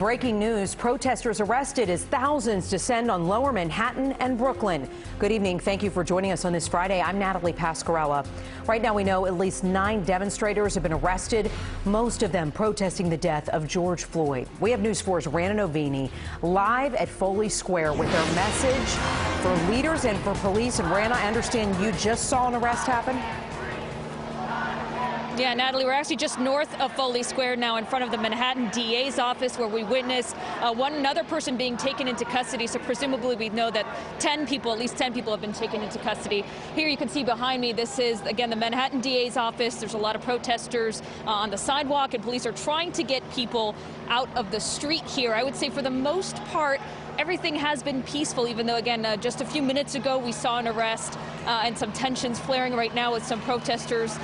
Breaking news, protesters arrested as thousands descend on Lower Manhattan and Brooklyn. Good evening. Thank you for joining us on this Friday. I'm Natalie Pasquarella. Right now we know at least 9 demonstrators have been arrested, most of them protesting the death of George Floyd. We have news for us, Rana Novini, live at Foley Square with their message for leaders and for police. And Rana, I understand you just saw an arrest happen? Yeah, Natalie, we're actually just north of Foley Square now in front of the Manhattan DA's office, where we witnessed another person being taken into custody. So presumably we know that at least 10 people have been taken into custody. Here you can see behind me, this is, again, the Manhattan DA's office. There's a lot of protesters on the sidewalk, and police are trying to get people out of the street here. I would say for the most part, everything has been peaceful, even though, again, just a few minutes ago we saw an arrest and some tensions flaring right now with some protesters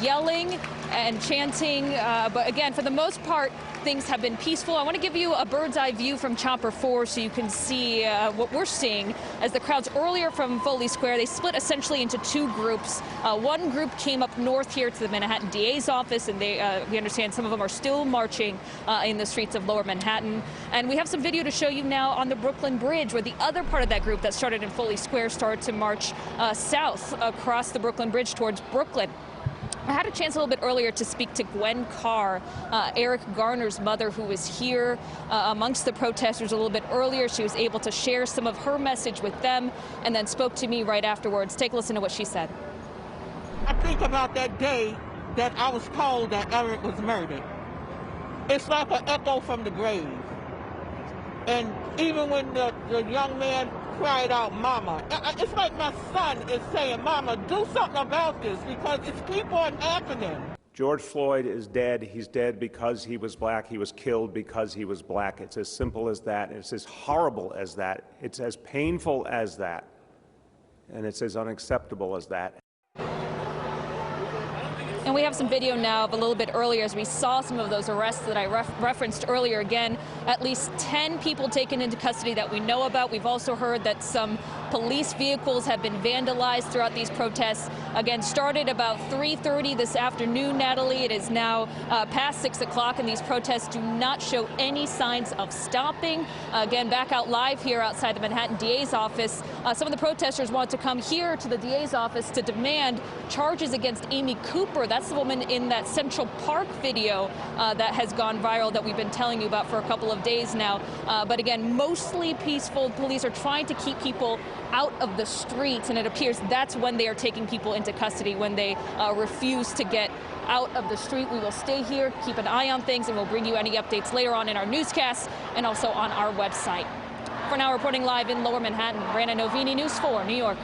yelling and chanting. But again, for the most part, things have been peaceful. I want to give you a bird's eye view from Chopper 4 so you can see what we're seeing as the crowds earlier from Foley Square. They split essentially into 2 groups. One group came up north here to the Manhattan DA's office, and we understand some of them are still marching in the streets of Lower Manhattan. And we have some video to show you now on the Brooklyn Bridge, where the other part of that group that started in Foley Square started to march south across the Brooklyn Bridge towards Brooklyn. I had a chance a little bit earlier to speak to Gwen Carr, Eric Garner's mother, who was here amongst the protesters a little bit earlier. She was able to share some of her message with them and then spoke to me right afterwards. Take a listen to what she said. I think about that day that I was told that Eric was murdered. It's like an echo from the grave. And even when the young man cried out, "Mama," it's like my son is saying, "Mama, do something about this," because it's keep on happening. George Floyd is dead. He's dead because he was black. He was killed because he was black. It's as simple as that. It's as horrible as that. It's as painful as that. And it's as unacceptable as that. And we have some video now of a little bit earlier as we saw some of those arrests that I referenced earlier. Again, at least 10 people taken into custody that we know about. We've also heard that some police vehicles have been vandalized throughout these protests. Again, started about 3:30 this afternoon, Natalie. It is now past 6 o'clock, and these protests do not show any signs of stopping. Again, back out live here outside the Manhattan DA's office. Some of the protesters want to come here to the DA's office to demand charges against Amy Cooper. That's the woman in that Central Park video that has gone viral that we've been telling you about for a couple of days now. But again, mostly peaceful. Police are trying to keep people out of the streets, and it appears that's when they are taking people into custody, when they refuse to get out of the street. We will stay here, keep an eye on things, and we'll bring you any updates later on in our newscasts and also on our website. For now, reporting live in Lower Manhattan, Rana Novini, News 4, New York.